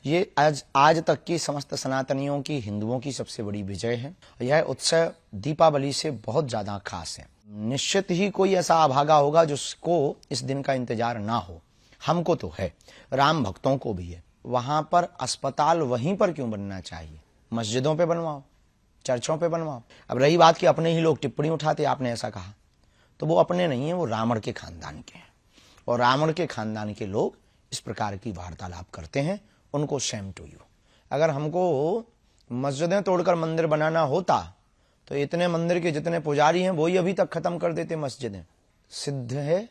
ये आज तक की समस्त सनातनियों की, हिंदुओं की सबसे बड़ी विजय है। यह उत्सव दीपावली से बहुत ज्यादा खास है। निश्चित ही कोई ऐसा अभागा होगा जिसको इस दिन का इंतजार ना हो। हमको तो है, राम भक्तों को भी है। वहां पर अस्पताल वहीं पर क्यों बनना चाहिए? मस्जिदों पे बनवाओ, चर्चों पे बनवाओ। अब रही बात कि अपने ही लोग टिप्पणी उठाते, आपने ऐसा कहा, तो वो अपने नहीं है, वो रावण के खानदान के हैं। और रावण के खानदान के लोग इस प्रकार की वार्तालाप करते हैं, उनको शेम टू यू। अगर हमको मस्जिदें तोड़कर मंदिर बनाना होता तो इतने मंदिर के जितने पुजारी हैं वही अभी तक खत्म कर देते मस्जिदें। सिद्ध है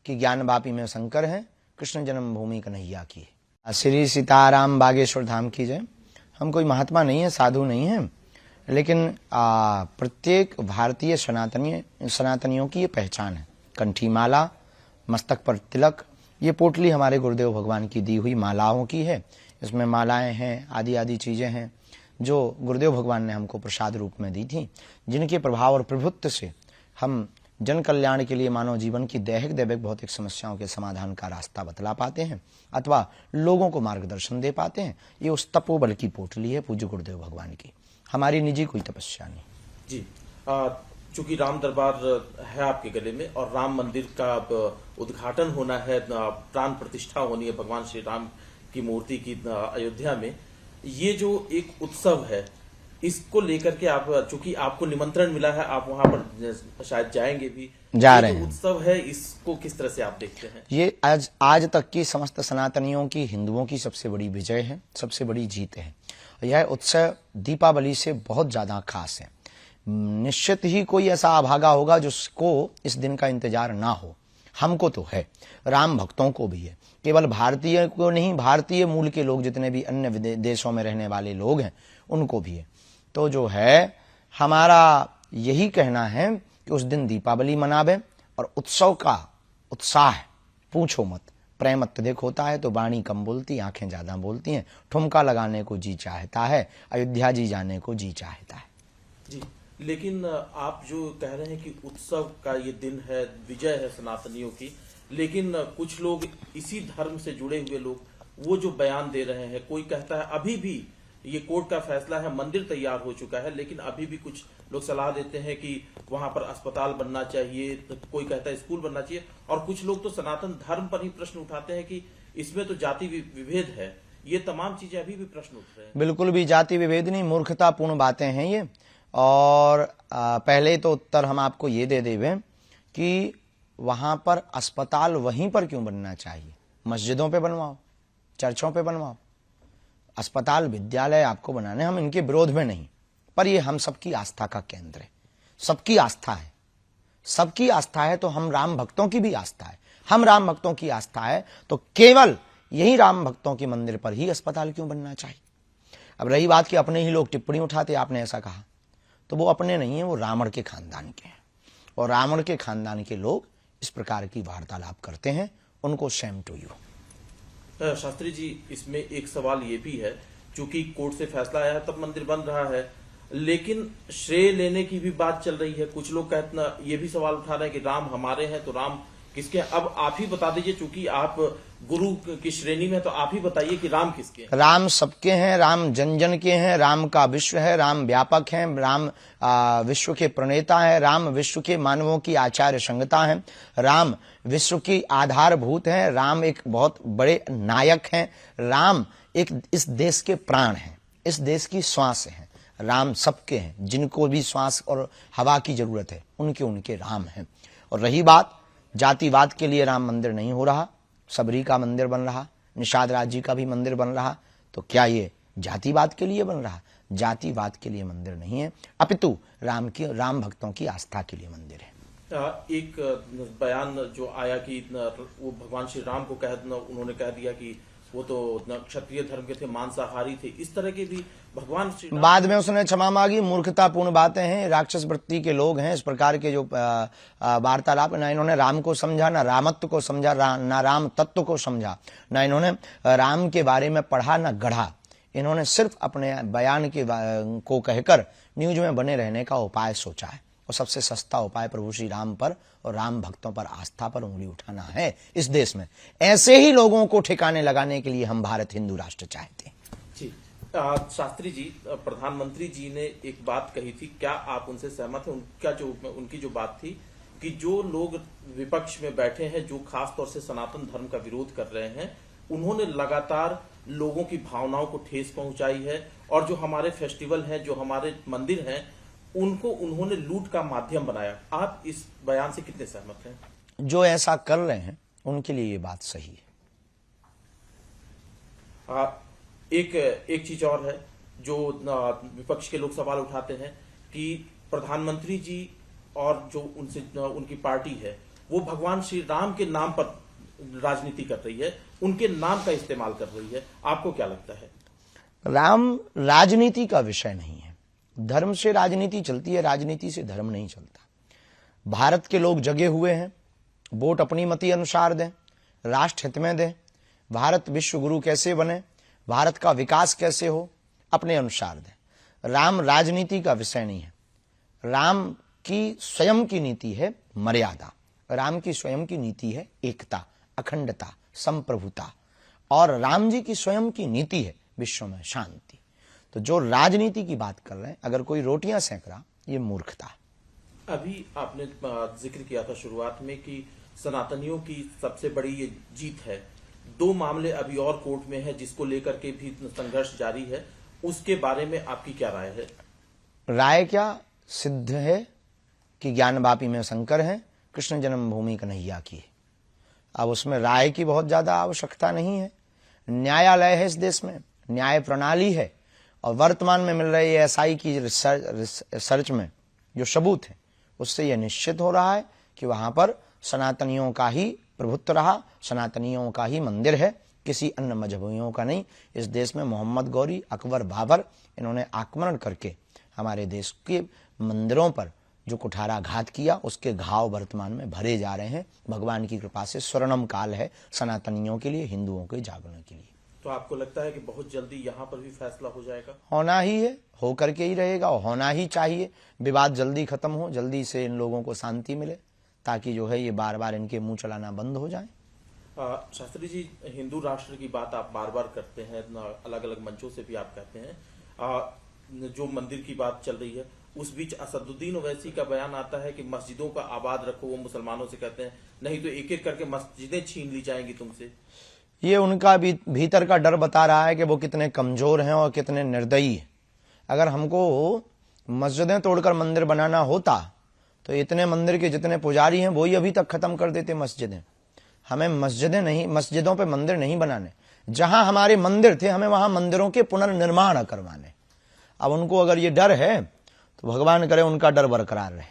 कि ज्ञान वापी में शंकर है, कृष्ण जन्मभूमि कन्हैया की है। श्री सीताराम बागेश्वर धाम की जय। हम कोई महात्मा नहीं है, साधु नहीं है, लेकिन प्रत्येक भारतीय सनातनियों की ये पहचान है। कंठी माला, मस्तक पर तिलक, ये पोटली हमारे गुरुदेव भगवान की दी हुई मालाओं की है। इसमें मालाएं हैं, आदि आदि चीजें हैं जो गुरुदेव भगवान ने हमको प्रसाद रूप में दी थी, जिनके प्रभाव और प्रभुत्व से हम जन कल्याण के लिए मानव जीवन की दैहिक दैविक भौतिक समस्याओं के समाधान का रास्ता बतला पाते हैं अथवा लोगों को मार्गदर्शन दे पाते हैं। ये उस तपोबल की पोटली है पूज्य गुरुदेव भगवान की, हमारी निजी कोई तपस्या नहीं। जी, चूंकि राम दरबार है आपके गले में और राम मंदिर का उद्घाटन होना है, प्राण प्रतिष्ठा होनी है भगवान श्री राम की मूर्ति की अयोध्या में, ये जो एक उत्सव है इसको लेकर के आप, चूंकि आपको निमंत्रण मिला है, आप वहां पर शायद जाएंगे भी, जा रहे हैं। उत्सव है, इसको किस तरह से आप देखते हैं? ये आज तक की समस्त सनातनियों की, हिंदुओं की सबसे बड़ी विजय है, सबसे बड़ी जीत है। यह उत्सव दीपावली से बहुत ज्यादा खास है। निश्चित ही कोई ऐसा अभागा होगा जिसको इस दिन का इंतजार ना हो। हमको तो है, राम भक्तों को भी है। केवल भारतीय को नहीं, भारतीय मूल के लोग जितने भी अन्य देशों में रहने वाले लोग हैं उनको भी है। तो जो है, हमारा यही कहना है कि उस दिन दीपावली मनावे और उत्सव का उत्साह पूछो मत। प्रेम अत्यधिक होता है तो वाणी कम बोलती, आंखें ज्यादा बोलती हैं। ठुमका लगाने को जी चाहता है, अयोध्या जी जाने को जी चाहता है। जी, लेकिन आप जो कह रहे हैं कि उत्सव का ये दिन है, विजय है सनातनियों की, लेकिन कुछ लोग इसी धर्म से जुड़े हुए लोग वो जो बयान दे रहे हैं, कोई कहता है अभी भी ये कोर्ट का फैसला है, मंदिर तैयार हो चुका है, लेकिन अभी भी कुछ लोग सलाह देते हैं कि वहां पर अस्पताल बनना चाहिए, कोई कहता है स्कूल बनना चाहिए, और कुछ लोग तो सनातन धर्म पर ही प्रश्न उठाते हैं कि इसमें तो जाति विभेद है। ये तमाम चीजें अभी भी प्रश्न उठ रहे हैं। बिल्कुल भी जाति विभेद नहीं, मूर्खतापूर्ण बातें हैं ये। और पहले तो उत्तर हम आपको ये दे देवे कि वहां पर अस्पताल वहीं पर क्यों बनना चाहिए? मस्जिदों पे बनवाओ, चर्चों पे बनवाओ। अस्पताल, विद्यालय आपको बनाने, हम इनके विरोध में नहीं, पर ये हम सबकी आस्था का केंद्र है। सबकी आस्था है, सबकी आस्था है तो हम राम भक्तों की भी आस्था है। हम राम भक्तों की आस्था है तो केवल यही राम भक्तों के मंदिर पर ही अस्पताल क्यों बनना चाहिए? अब रही बात कि अपने ही लोग टिप्पणी उठाते, आपने ऐसा कहा, तो वो अपने नहीं है, वो रावण के खानदान के हैं। और रावण के खानदान के लोग इस प्रकार की वार्तालाप करते हैं, उनको Shem to you. Shastri ji, इसमें एक सवाल ये भी है, चूंकि कोर्ट से फैसला आया है तब मंदिर बन रहा है, लेकिन श्रेय लेने की भी बात चल रही है। कुछ लोग कहते, ये भी सवाल उठा रहे हैं कि राम हमारे हैं तो राम किसके? अब आप ही बता दीजिए, चूंकि आप गुरु की श्रेणी में, तो आप ही बताइए कि राम किसके हैं? राम सबके हैं, राम जन जन के हैं, राम का विश्व है, राम व्यापक है, राम विश्व के प्रणेता है, राम विश्व के मानवों की आचार्य संगता है, राम विश्व की आधारभूत है, राम एक बहुत बड़े नायक हैं, राम एक इस देश के प्राण हैं, इस देश की श्वास हैं। राम सबके हैं, जिनको भी श्वास और हवा की जरूरत है उनके राम हैं। और रही बात जातिवाद के लिए, राम मंदिर नहीं हो रहा, सबरी का मंदिर बन रहा, निषाद राज जी का भी मंदिर बन रहा, तो क्या ये जातिवाद के लिए बन रहा? जातिवाद के लिए मंदिर नहीं है, अपितु राम भक्तों की आस्था के लिए मंदिर है। एक बयान जो आया कि वो भगवान श्री राम को उन्होंने कह दिया कि वो तो क्षत्रिय धर्म के थे, मांसाहारी थे, इस तरह के भी भगवान श्री राम। बाद में उसने क्षमा मांगी। मूर्खतापूर्ण बातें हैं, राक्षस वृत्ति के लोग हैं। इस प्रकार के जो वार्तालाप, ना इन्होंने राम को समझा, ना रामत्व को समझा, ना राम तत्व को समझा, ना इन्होंने राम के बारे में पढ़ा, ना गढ़ा। इन्होंने सिर्फ अपने बयान को कहकर न्यूज में बने रहने का उपाय सोचा है। और सबसे सस्ता उपाय प्रभु श्री राम पर और राम भक्तों पर आस्था पर उंगली उठाना है इस देश में। ऐसे ही लोगों को ठिकाने लगाने के लिए हम भारत हिंदू राष्ट्र चाहते हैं। जी शास्त्री जी, प्रधानमंत्री जी ने एक बात कही थी, क्या आप उनसे सहमत हैं? उनकी जो बात थी कि जो लोग विपक्ष में बैठे हैं, जो खास तौर से सनातन धर्म का विरोध कर रहे हैं, उन्होंने लगातार लोगों की भावनाओं को ठेस पहुंचाई है और जो हमारे फेस्टिवल हैं, जो हमारे मंदिर हैं, उनको उन्होंने लूट का माध्यम बनाया। आप इस बयान से कितने सहमत हैं? जो ऐसा कर रहे हैं उनके लिए ये बात सही है। एक चीज और है जो विपक्ष के लोग सवाल उठाते हैं कि प्रधानमंत्री जी और जो उनकी पार्टी है वो भगवान श्री राम के नाम पर राजनीति कर रही है, उनके नाम का इस्तेमाल कर रही है। आपको क्या लगता है? राम राजनीति का विषय नहीं है। धर्म से राजनीति चलती है, राजनीति से धर्म नहीं चलता। भारत के लोग जगे हुए हैं, वोट अपनी मति अनुसार दें, राष्ट्र हित में दें, भारत विश्व गुरु कैसे बने, भारत का विकास कैसे हो, अपने अनुसार दें। राम राजनीति का विषय नहीं है। राम की स्वयं की नीति है मर्यादा, राम की स्वयं की नीति है एकता, अखंडता, संप्रभुता, और राम जी की स्वयं की नीति है विश्व में शांति। तो जो राजनीति की बात कर रहे हैं, अगर कोई रोटियां सेक रहा, ये मूर्खता। अभी आपने जिक्र किया था शुरुआत में कि सनातनियों की सबसे बड़ी ये जीत है। 2 मामले अभी और कोर्ट में है जिसको लेकर के भी संघर्ष जारी है, उसके बारे में आपकी क्या राय है? राय क्या, सिद्ध है कि ज्ञानवापी में शंकर है, कृष्ण जन्मभूमि कन्हैया की है। अब उसमें राय की बहुत ज्यादा आवश्यकता नहीं है। न्यायालय है इस देश में, न्याय प्रणाली है, और वर्तमान में मिल रही एसआई की रिसर्च में जो सबूत है, उससे यह निश्चित हो रहा है कि वहां पर सनातनियों का ही प्रभुत्व रहा, सनातनियों का ही मंदिर है, किसी अन्य मजहबियों का नहीं। इस देश में मोहम्मद गौरी, अकबर, बाबर, इन्होंने आक्रमण करके हमारे देश के मंदिरों पर जो कुठाराघात किया, उसके घाव वर्तमान में भरे जा रहे हैं। भगवान की कृपा से स्वर्णिम काल है सनातनियों के लिए, हिंदुओं के जागरण के लिए। तो आपको लगता है कि बहुत जल्दी यहाँ पर भी फैसला हो जाएगा? होना ही है, होकर के ही रहेगा, और होना ही चाहिए। विवाद जल्दी खत्म हो, जल्दी से इन लोगों को शांति मिले, ताकि जो है ये बार बार इनके मुंह चलाना बंद हो जाए। शास्त्री जी, हिंदू राष्ट्र की बात आप बार बार करते हैं, अलग अलग मंचों से भी आप कहते हैं। जो मंदिर की बात चल रही है, उस बीच असदुद्दीन ओवैसी का बयान आता है कि मस्जिदों का आबाद रखो। वो मुसलमानों से कहते हैं नहीं तो एक एक करके मस्जिदें छीन ली जाएंगी तुमसे। ये उनका भीतर का डर बता रहा है कि वो कितने कमजोर हैं और कितने निर्दयी हैं। अगर हमको मस्जिदें तोड़कर मंदिर बनाना होता तो इतने मंदिर के जितने पुजारी हैं वो ही अभी तक खत्म कर देते मस्जिदें। हमें मस्जिदें नहीं, मस्जिदों पे मंदिर नहीं बनाने। जहां हमारे मंदिर थे, हमें वहां मंदिरों के पुनर्निर्माण करवाने। अब उनको अगर ये डर है तो भगवान करे उनका डर बरकरार रहे।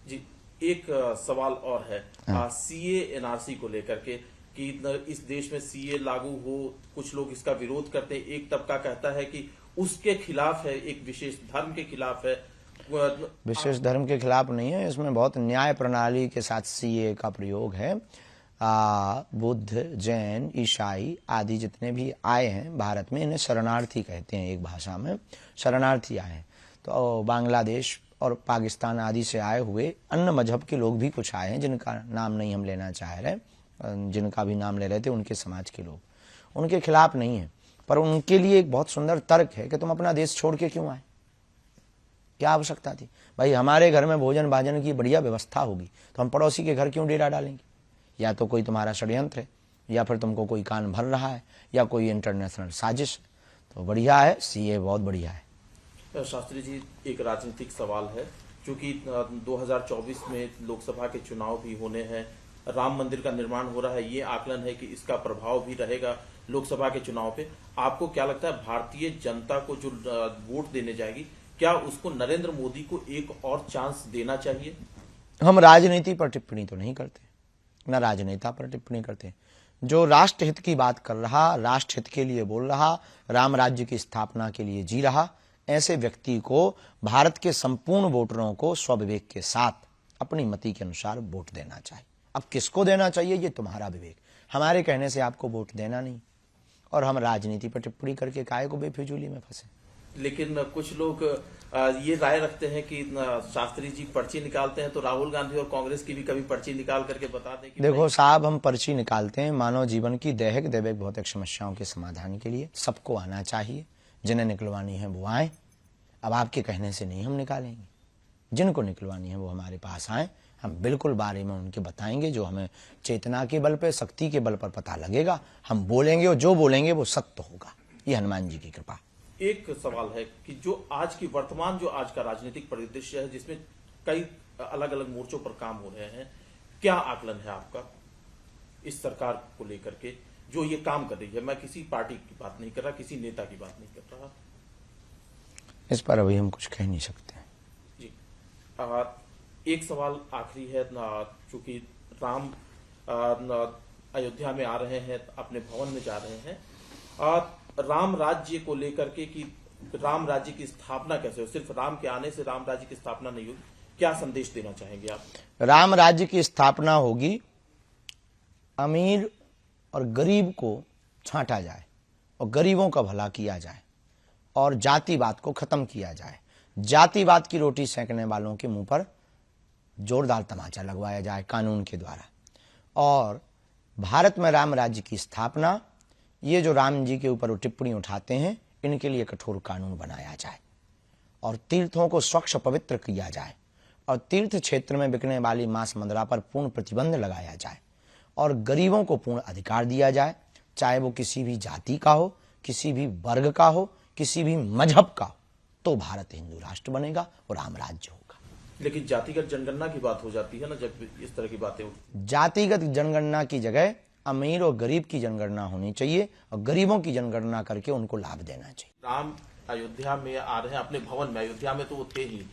जी, एक सवाल और है सीए एनआरसी को लेकर के कि इस देश में सीए लागू हो, कुछ लोग इसका विरोध करते हैं। एक तबका कहता है कि उसके खिलाफ है, एक विशेष धर्म के खिलाफ है। विशेष धर्म के खिलाफ नहीं है, इसमें बहुत न्याय प्रणाली के साथ सीए का प्रयोग है। बुद्ध, जैन, ईसाई आदि जितने भी आए हैं भारत में, इन्हें शरणार्थी कहते हैं। एक भाषा में शरणार्थी आए हैं। तो बांग्लादेश और पाकिस्तान आदि से आए हुए अन्य मजहब के लोग भी कुछ आए हैं, जिनका नाम नहीं हम लेना चाह रहे, जिनका भी नाम ले रहे थे उनके समाज के लोग, उनके खिलाफ नहीं है। पर उनके लिए एक बहुत सुंदर तर्क है कि तुम अपना देश छोड़ के क्यों आए, क्या आवश्यकता थी? भाई हमारे घर में भोजन भाजन की बढ़िया व्यवस्था होगी तो हम पड़ोसी के घर क्यों डेरा डालेंगे? या तो कोई तुम्हारा षड्यंत्र है, या फिर तुमको कोई कान भर रहा है, या कोई इंटरनेशनल साजिश है। तो बढ़िया है, सीए बहुत बढ़िया है। शास्त्री जी, एक राजनीतिक सवाल है, क्योंकि 2024 में लोकसभा के चुनाव भी होने हैं, राम मंदिर का निर्माण हो रहा है, ये आकलन है कि इसका प्रभाव भी रहेगा लोकसभा के चुनाव पे। आपको क्या लगता है, भारतीय जनता को जो वोट देने जाएगी, क्या उसको नरेंद्र मोदी को एक और चांस देना चाहिए? हम राजनीति पर टिप्पणी तो नहीं करते, न राजनेता पर टिप्पणी करते। जो राष्ट्र हित की बात कर रहा, राष्ट्र हित के लिए बोल रहा, राम राज्य की स्थापना के लिए जी रहा, ऐसे व्यक्ति को भारत के संपूर्ण वोटरों को स्वविवेक के साथ अपनी मति के अनुसार वोट देना चाहिए। अब किसको देना चाहिए ये तुम्हारा विवेक, हमारे कहने से आपको वोट देना नहीं। और हम राजनीति पर टिप्पणी करके काहे को बेफिजूली में फंसे। लेकिन कुछ लोग ये राय रखते हैं कि शास्त्री जी पर्ची निकालते हैं तो राहुल गांधी और कांग्रेस की भी कभी पर्ची निकाल करके बता दें कि देखो साहब, हम पर्ची निकालते हैं मानव जीवन की दैहिक दैविक भौतिक समस्याओं के समाधान के लिए। सबको आना चाहिए, जिन्हें निकलवानी है वो आए। अब आपके कहने से नहीं हम निकालेंगे, जिनको निकलवानी है वो हमारे पास आए, हम बिल्कुल बारे में उनके बताएंगे। जो हमें चेतना के बल पे, शक्ति के बल पर पता लगेगा, हम बोलेंगे और जो बोलेंगे वो सत्य होगा। ये हनुमान जी की कृपा। एक सवाल है कि जो आज की वर्तमान जो आज का राजनीतिक परिदृश्य है, जिसमें कई अलग अलग मोर्चों पर काम हो रहे हैं, क्या आकलन है आपका इस सरकार को लेकर के जो ये काम कर रही है? मैं किसी पार्टी की बात नहीं कर रहा, किसी नेता की बात नहीं कर रहा। इस पर अभी हम कुछ कह नहीं सकते हैं जी। एक सवाल आखिरी है, चूंकि राम अयोध्या में आ रहे हैं, अपने भवन में जा रहे हैं, राम राज्य को लेकर के कि राम राज्य की स्थापना कैसे हो? सिर्फ राम के आने से राम राज्य की स्थापना नहीं होगी, क्या संदेश देना चाहेंगे आप? राम राज्य की स्थापना होगी, अमीर और गरीब को छांटा जाए और गरीबों का भला किया जाए और जातिवाद को खत्म किया जाए। जातिवाद की रोटी सेंकने वालों के मुंह पर जोरदार तमाचा लगवाया जाए कानून के द्वारा। और भारत में राम राज्य की स्थापना, ये जो राम जी के ऊपर वो टिप्पणी उठाते हैं, इनके लिए कठोर कानून बनाया जाए और तीर्थों को स्वच्छ पवित्र किया जाए और तीर्थ क्षेत्र में बिकने वाली मांस मदिरा पर पूर्ण प्रतिबंध लगाया जाए और गरीबों को पूर्ण अधिकार दिया जाए, चाहे वो किसी भी जाति का हो, किसी भी वर्ग का हो, किसी भी मजहब का हो, तो भारत हिंदू राष्ट्र बनेगा और राम राज्य होगा। लेकिन जातिगत जनगणना की बात हो जाती है ना, जब इस तरह की बातें उठती। जातिगत जनगणना की जगह अमीर और गरीब की जनगणना होनी चाहिए और गरीबों की जनगणना करके उनको लाभ देना चाहिए। राम अयोध्या में आ रहे हैं, अपने भवन में, अयोध्या में तो वो थे ही,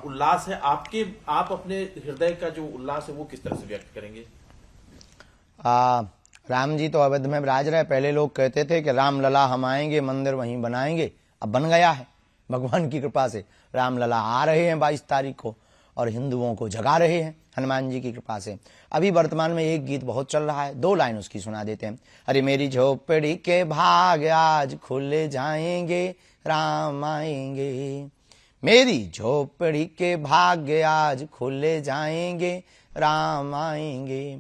उल्लास है आपके, आप अपने हृदय का जो उल्लास है वो किस तरह से व्यक्त करेंगे? राम जी तो अवध में विराज रहे। पहले लोग कहते थे कि राम लला हम आएंगे, मंदिर वहीं बनाएंगे। अब बन गया है भगवान की कृपा से। राम लला आ रहे हैं 22 तारीख को और हिंदुओं को जगा रहे हैं हनुमान जी की कृपा से। अभी वर्तमान में एक गीत बहुत चल रहा है, 2 लाइन उसकी सुना देते हैं। अरे मेरी झोपड़ी के भाग आज खुल जाएंगे, राम आएंगे। मेरी झोपड़ी के भाग्य आज खुल जाएंगे, राम आएंगे।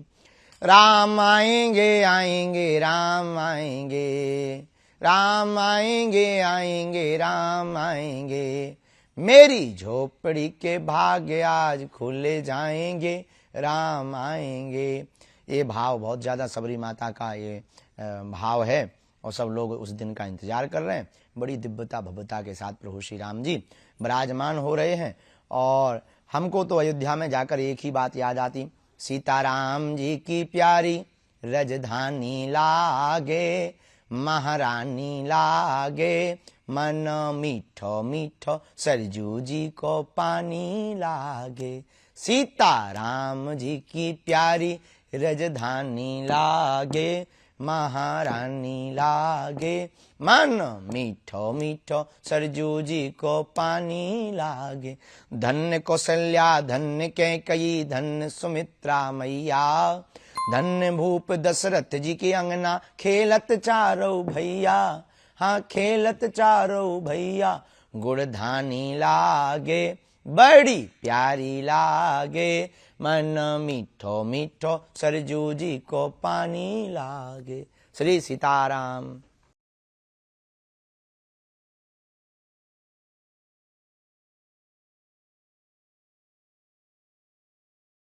राम आएंगे आएंगे राम आएंगे, राम आएंगे आएंगे राम आएंगे। मेरी झोपड़ी के भाग्य आज खुल जाएंगे, राम आएंगे। ये भाव बहुत ज़्यादा सबरी माता का ये भाव है और सब लोग उस दिन का इंतजार कर रहे हैं। बड़ी दिव्यता भव्यता के साथ प्रभु श्री राम जी विराजमान हो रहे हैं। और हमको तो अयोध्या में जाकर एक ही बात याद आती, सीताराम जी की प्यारी राजधानी लागे, महारानी लागे, मन मीठो मीठो सरजू जी को पानी लागे। सीताराम जी की प्यारी राजधानी लागे, महारानी लागे, मन मीठो मीठो सरजू जी को पानी लागे। धन्य कौशल्या धन्य कैकेयी धन्य सुमित्रा मैया, धन्य भूप दशरथ जी की अंगना खेलत चारो भैया। हाँ खेलत चारो भैया, गुड़धानी लागे, बड़ी प्यारी लागे, मन मीठो मीठो सरजू जी को पानी लागे। श्री सीताराम।